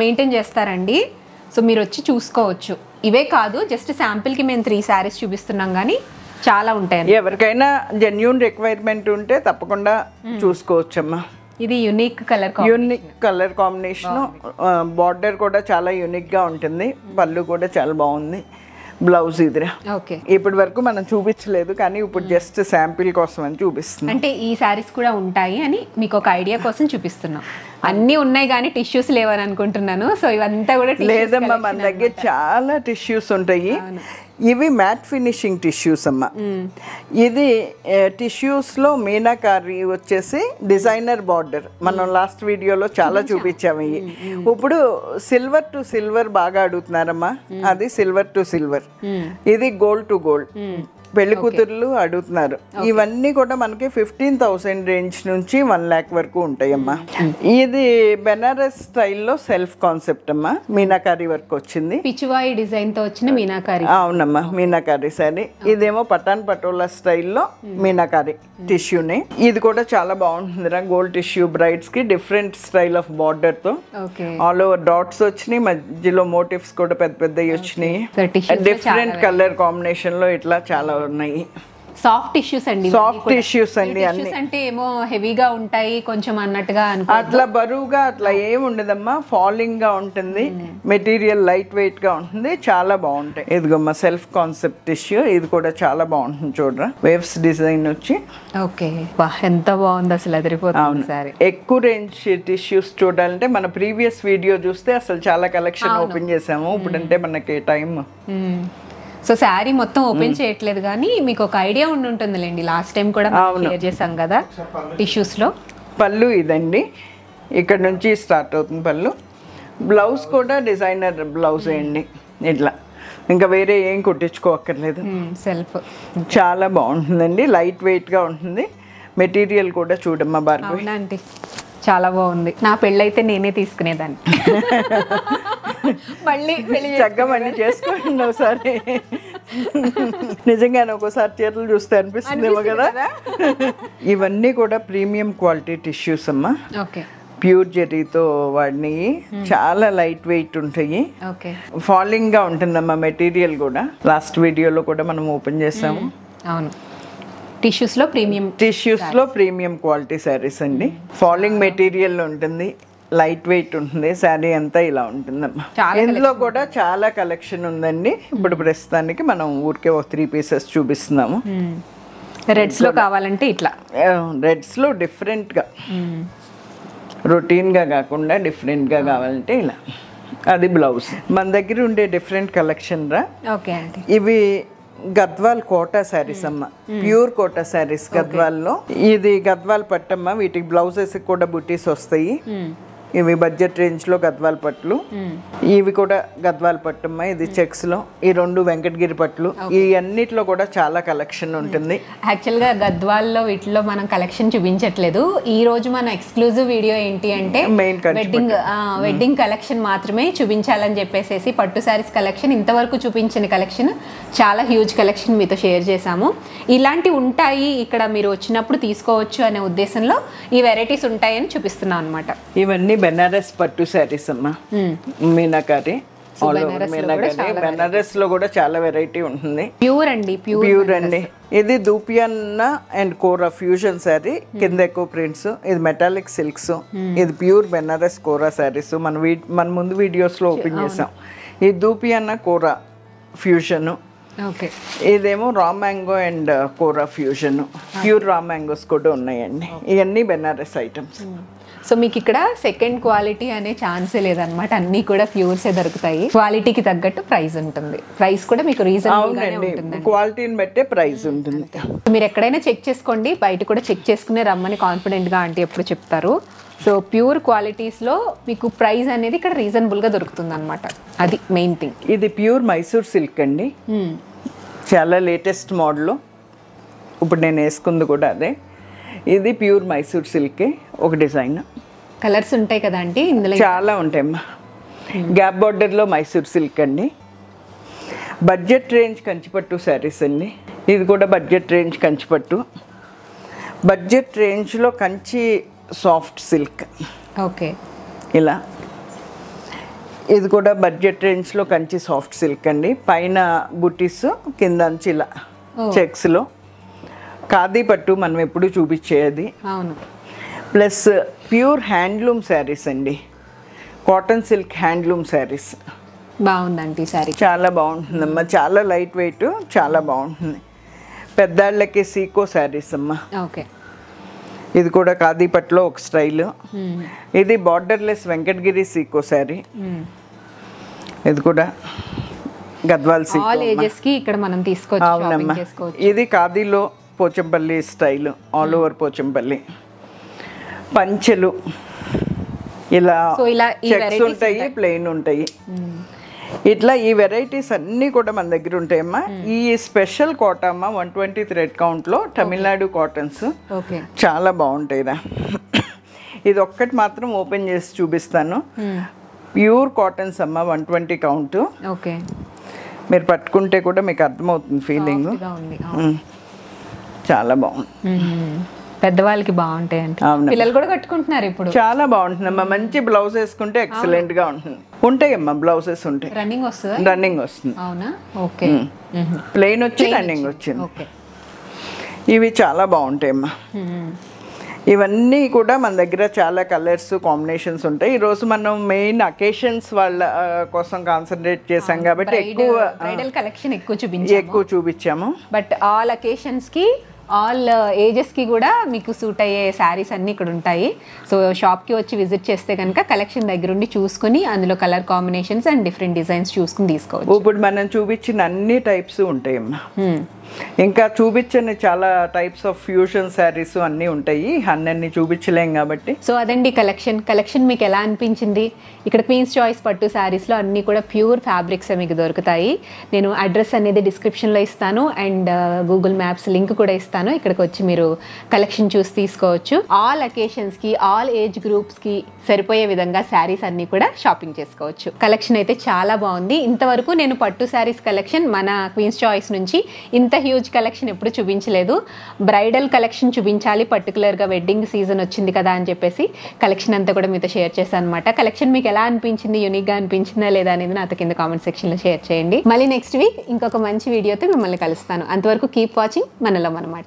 మెయింటైన్ చేస్తారండి. సో మీరు వచ్చి చూసుకోవచ్చు. ఇవే కాదు, జస్ట్ శాంపిల్ కి మేము 3 శారీస్ చూపిస్తున్నాం, కానీ చాలా ఉంటాయి. ఎవరికైనా జెన్యూన్ రిక్వైర్మెంట్ ఉంటే తప్పకుండా చూసుకోవచ్చమ్మా. ఇది యూనిక్ కలర్ కాంబినేషన్. బార్డర్ కూడా చాలా యూనిక్ గా ఉంటుంది. పళ్ళు కూడా చాలా బాగుంది. బ్లౌజ్ ఇదిరా. ఓకే, ఇప్పటి వరకు మనం చూపించలేదు, కానీ ఇప్పుడు జస్ట్ శాంపిల్ కోసం అని చూపిస్తున్నాం. అంటే ఈ శారీస్ కూడా ఉంటాయి అని మీకు ఒక ఐడియా కోసం చూపిస్తున్నాం. అన్నీ ఉన్నాయి కానీ టిష్యూస్ లేవని అనుకుంటున్నాను. సో ఇవంతా కూడా లేదమ్మా, మన దగ్గర చాలా టిష్యూస్ ఉంటాయి. ఇవి మ్యాట్ ఫినిషింగ్ టిష్యూస్ అమ్మా. ఇది టిష్యూస్ లో మీనాకారి వచ్చేసి డిజైనర్ బార్డర్. మనం లాస్ట్ వీడియోలో చాలా చూపించాము. ఇప్పుడు సిల్వర్ టు సిల్వర్ బాగా అడుగుతున్నారమ్మా. అది సిల్వర్ టు సిల్వర్. ఇది గోల్డ్ టు గోల్డ్. పెళ్లి కూతుర్లు అడుగుతున్నారు. ఇవన్నీ కూడా మనకి 15,000 రేంజ్ నుంచి 1 lakh వరకు ఉంటాయమ్మా. ఇది బెనారస్ స్టైల్లో సెల్ఫ్ కాన్సెప్ట్ అమ్మా. మీనాకారి వర్క్ వచ్చింది, పిచువాయి డిజైన్ తో వచ్చిన మీనాకారి. అవునమ్మా, మీనాకారి సారీ. ఇదేమో పటాన్ పటోలా స్టైల్లో మీనాకారి టిష్యూని. ఇది కూడా చాలా బాగుంటుందిరా. గోల్డ్ టిష్యూ బ్రైడ్స్ కి డిఫరెంట్ స్టైల్ ఆఫ్ బార్డర్ తో ఆల్ ఓవర్ డాట్స్ వచ్చినాయి. మధ్యలో మోటివ్స్ కూడా పెద్ద పెద్దవి వచ్చినాయి. డిఫరెంట్ కలర్ కాంబినేషన్ లో ఇట్లా చాలా ఉన్నాయి. సాఫ్ట్ టిష్యూస్ అండి. సాఫ్ట్ టిష్యూస్ అండి. అన్ని అంటే ఏమో హెవీగా ఉంటాయి కొంచెం అన్నట్టుగా అట్లా బరువుగా అట్లా ఏమి ఉండదమ్మా. ఫాలింగ్ గా ఉంటుంది. మెటీరియల్ లైట్ వెయిట్ గా ఉంటుంది. చాలా బాగుంటాయి. ఇదిగోమ్మా సెల్ఫ్ కాన్సెప్ట్ టిష్యూ. ఇది కూడా చాలా బాగుంటుంది చూడరా. వేవ్స్ డిజైన్ వచ్చి. ఓకే, ఎంత బాగుంది అసలు, అదిరిపోతుంది సారీ. ఎక్కువ రేంజ్ టిష్యూస్ చూడాలంటే మన ప్రీవియస్ వీడియో చూస్తే అసలు చాలా కలెక్షన్ ఓపెన్ చేసాము. ఇప్పుడంటే మనకి టైం. సో శారీ మొత్తం ఓపెన్ చేయట్లేదు, కానీ మీకు ఒక ఐడియా ఉంటుందిలేండి. లాస్ట్ టైం కూడా షేర్ చేసాం కదా టిష్యూస్ లో. పళ్ళు ఇదండి, ఇక్కడ నుంచి స్టార్ట్ అవుతుంది పళ్ళు. బ్లౌజ్ కూడా డిజైనర్ బ్లౌజ్ అండి. ఇట్లా ఇంకా వేరే ఏం కుట్టించుకోక్కర్లేదు. సెల్ఫ్ చాలా బాగుంటుందండి. లైట్ వెయిట్ గా ఉంటుంది. మెటీరియల్ కూడా చూడమ్మా భార్గవి. చాలా బాగుంది. నా పెళ్ళైతే నేనే తీసుకునేదాన్ని. మళ్ళీ చక్కగా మళ్ళీ చేసుకోండి ఒకసారి. నిజంగానే ఒక్కోసారి చీరలు చూస్తే అనిపిస్తుందేమో కదా. ఇవన్నీ కూడా ప్రీమియం క్వాలిటీ టిష్యూస్ అమ్మా. ఓకే, ప్యూర్ జెరీతో వాడిని, చాలా లైట్ వెయిట్ ఉంటాయి. ఓకే, ఫాలింగ్ గా ఉంటుందమ్మా మెటీరియల్ కూడా. లాస్ట్ వీడియోలో కూడా మనం ఓపెన్ చేసాము. అవును, టిష్యూస్ లో ప్రీమియం క్వాలిటీ శారీస్ అండి. ఫాలింగ్ మెటీరియల్ ఉంటుంది, లైట్ వెయిట్ ఉంటుంది. శారీ అంతా ఇలా ఉంటుందమ్మా. ఇందులో కూడా చాలా కలెక్షన్ ఉందండి. ఇప్పుడు ప్రస్తుతానికి మనం ఊరికే ఒక 3 పీసెస్ చూపిస్తున్నాము. రెడ్స్ లో కావాలంటే ఇట్లా, రెడ్స్ లో డిఫరెంట్ గా, రొటీన్ గా కాకుండా డిఫరెంట్ గా కావాలంటే ఇలా. అది బ్లౌజ్. మన దగ్గర ఉండే డిఫరెంట్ కలెక్షన్ రా. ఓకే అండి. ఇవి గద్వాల్ కోటా శారీస్ అమ్మ, ప్యూర్ కోటా శారీస్ గద్వాల్లో. ఇది గద్వాల్ పట్టమ్మ. వీటికి బ్లౌజెస్ కూడా బుటీస్ వస్తాయి. ఇవి బడ్జెట్ రేంజ్ లో గద్వాల్ పట్లు. ఇవి కూడా గద్వాల్ పట్టమ్మ. ఇది చెక్స్ లో. ఈ 2 వెంకటగిరి పట్లు. ఈ అన్నిట్లో కూడా చాలా కలెక్షన్ ఉంటుంది. యాక్చువల్ గా గద్వాల్లో వీటిలో మనం కలెక్షన్ చూపించట్లేదు. ఈ రోజు మన ఎక్స్క్లూజివ్ వీడియో ఏంటి అంటే వెడ్డింగ్ కలెక్షన్ మాత్రమే చూపించాలని చెప్పేసి పట్టు శారీస్ కలెక్షన్, ఇంతవరకు చూపించిన కలెక్షన్ చాలా హ్యూజ్ కలెక్షన్ మీతో షేర్ చేశాము. ఇలాంటివి ఉంటాయి ఇక్కడ, మీరు వచ్చినప్పుడు తీసుకోవచ్చు అనే ఉద్దేశంలో ఈ వెరైటీస్ ఉంటాయని చూపిస్తున్నాం అనమాట. ఇవన్నీ బెనారస్ పట్టు శారీస్ అమ్మా. మీనాకారి, బెనారస్ లో కూడా చాలా వెరైటీ ఉంటుంది. ప్యూర్ అండి, ప్యూర్ అండి. ఇది దూపియానా అండ్ కోరా ఫ్యూజన్ శారీ. కింద ఎక్కువ ప్రింట్స్. ఇది మెటాలిక్ సిల్క్స్. ఇది ప్యూర్ బెనారస్ కోరా శారీస్. మన ముందు వీడియోస్ లో ఓపెన్ చేసాం. ఇది దూపియానా కోరా ఫ్యూజన్. ఓకే, ఇదేమో raw mango and kora fusion. Pure raw mangoes కూడా ఉన్నాయండి. ఇవన్నీ బెనారస్ ఐటమ్స్. సో మీకు ఇక్కడ సెకండ్ క్వాలిటీ అనే ఛాన్సే లేదనమాట. అన్ని కూడా ప్యూర్సే దొరుకుతాయి. క్వాలిటీకి తగ్గట్టు ప్రైస్ ఉంటుంది. ప్రైస్ కూడా మీకు రీజనబుల్ గానే ఉంటుంది. క్వాలిటీని బట్టే ప్రైస్ ఉంటుంది. మీరు ఎక్కడైనా చెక్ చేసుకోండి, బయట కూడా చెక్ చేసుకునే రమ్మని కాన్ఫిడెంట్ గా ఆంటీ ఎప్పుడు చెప్తారు. సో ప్యూర్ క్వాలిటీస్ లో మీకు ప్రైస్ అనేది ఇక్కడ రీజనబుల్ గా దొరుకుతుంది అనమాట. అది మెయిన్ థింగ్. ఇది ప్యూర్ మైసూర్ సిల్క్ అండి. చాలా లేటెస్ట్ మోడల్. ఇప్పుడు నేను వేసుకుంది కూడా అదే. ఇది ప్యూర్ మైసూర్ సిల్క్. ఒక డిజైన్, కలర్స్ ఉంటాయి కదా అండి ఇందులో, చాలా ఉంటాయమ్మా. గ్యాప్ బార్డర్లో మైసూర్ సిల్క్ అండి. బడ్జెట్ రేంజ్ కంచిపట్టు శారీస్ అండి. ఇది కూడా బడ్జెట్ రేంజ్ కంచిపట్టు. బడ్జెట్ రేంజ్లో కంచి సాఫ్ట్ సిల్క్. ఓకే, ఇలా. ఇది కూడా బడ్జెట్ రేంజ్లో కంచి సాఫ్ట్ సిల్క్ అండి. పైన బుటీస్, కింద నుంచి ఇలా చెక్స్లో. ఖాదీ పట్టు మనం ఎప్పుడు చూపించేది. అవును. ప్లస్ ప్యూర్ హ్యాండ్లూమ్ శారీస్ అండి. Cotton silk handloom saris. బాగుందండి శారీ, చాలా బాగుంటుందమ్మా. చాలా లైట్ వెయిట్, చాలా బాగుంటుంది. పెద్దాళ్ళకి సీకో శారీస్ అమ్మా. ఓకే, ఇది కూడా ఖాదీ పట్టులో ఒక స్టైల్. ఇది బార్డర్లెస్ వెంకటగిరి సీకో శారీ. ఇది కూడా గద్వాల్ సీకో. ఆల్ ఏజెస్ కి ఇక్కడ మనం తీసుకోవచ్చు. అవునమ్మా. ఇది ఖాదీలో Pochampally style, all over Pochampally. పంచెలు ఇలా చెక్స్ ఉంటాయి, ప్లెయిన్ ఉంటాయి. ఇట్లా ఈ వెరైటీస్ అన్నీ కూడా మన దగ్గర ఉంటాయమ్మా. ఈ స్పెషల్ కోటా అమ్మా 120 థ్రెడ్ కౌంట్లో తమిళనాడు కాటన్స్. చాలా బాగుంటాయిరా. ఇది ఒక్కటి మాత్రం ఓపెన్ చేసి చూపిస్తాను. ప్యూర్ కాటన్స్ అమ్మా, 120 కౌంట్. ఓకే, మీరు పట్టుకుంటే కూడా మీకు అర్థమవుతుంది ఫీలింగ్. చాలా బాగుంది. పెద్దవాళ్ళకి బాగుంటాయి అంటే పిల్లలు కూడా కట్టుకుంటున్నారు ఇప్పుడు. చాలా బాగుంటుందమ్మా. మంచి బ్లౌజ్ వేసుకుంటే ఎక్సలెంట్ గా ఉంటుంది. ఉంటాయమ్మా బ్లౌజెస్ ఉంటాయి. రన్నింగ్ వస్తుంది. రన్నింగ్ వస్తుంది. అవునా? ఓకే. ప్లెయిన్ వచ్చి రన్నింగ్ వచ్చింది. ఓకే, ఇవి చాలా బాగుంటాయమ్మా. ఇవన్నీ కూడా మన దగ్గర చాలా కలర్స్ కాంబినేషన్స్ ఉంటాయి. ఈరోజు మనం మెయిన్ అకేషన్స్ వాళ్ళ కోసం కాన్సన్ట్రేట్ చేసాం కాబట్టి బ్రైడల్ కలెక్షన్ ఎక్కువ చూపించాము. బట్ ఆల్ అకేషన్స్ కి, ఆల్ ఏజెస్కి కూడా మీకు సూట్ అయ్యే శారీస్ అన్నీ ఇక్కడ ఉంటాయి. సో షాప్కి వచ్చి విజిట్ చేస్తే కనుక కలెక్షన్ దగ్గరుండి చూసుకుని అందులో colour combinations and different designs చూసుకుని తీసుకోవచ్చు. ఇప్పుడు మనం చూపించిన అన్ని టైప్స్ ఉంటాయమ్మా. ఇంకా చూపించని చాలా టైప్స్ ఆఫ్ ఫ్యూషన్ శారీస్ అన్నీ ఉంటాయి. అన్నీ చూపించలేం కాబట్టి. సో అదండి కలెక్షన్ మీకు ఎలా అనిపించింది? ఇక్కడ క్వీన్స్ చాయిస్ పట్టు శారీస్లో అన్నీ కూడా ప్యూర్ ఫ్యాబ్రిక్స్ మీకు దొరుకుతాయి. నేను అడ్రస్ అనేది డిస్క్రిప్షన్లో ఇస్తాను అండ్ గూగుల్ మ్యాప్స్ లింక్ కూడా ఇస్తాను. చేస్తాను. ఇక్కడికి వచ్చి మీరు కలెక్షన్ చూసి తీసుకోవచ్చు. ఆల్ అకేషన్స్ కి, ఆల్ ఏజ్ గ్రూప్స్ కి సరిపోయే విధంగా శారీస్ అన్ని కూడా షాపింగ్ చేసుకోవచ్చు. కలెక్షన్ అయితే చాలా బాగుంది. ఇంతవరకు నేను పట్టు శారీస్ కలెక్షన్ మన క్వీన్స్ చాయిస్ నుంచి ఇంత హ్యూజ్ కలెక్షన్ ఎప్పుడు చూపించలేదు. బ్రైడల్ కలెక్షన్ చూపించాలి, పర్టికులర్గా వెడ్డింగ్ సీజన్ వచ్చింది కదా అని చెప్పేసి కలెక్షన్ అంతా కూడా మీతో షేర్ చేశాను అనమాట. కలెక్షన్ మీకు ఎలా అనిపించింది, యూనిక్గా అనిపించిందా లేదా అనేది నాతో కింద కామెంట్ సెక్షన్లో షేర్ చేయండి. మళ్ళీ నెక్స్ట్ వీక్ ఇంకొక మంచి వీడియోతో మిమ్మల్ని కలుస్తాను. అంతవరకు కీప్ వాచింగ్ మనలో మనమాట.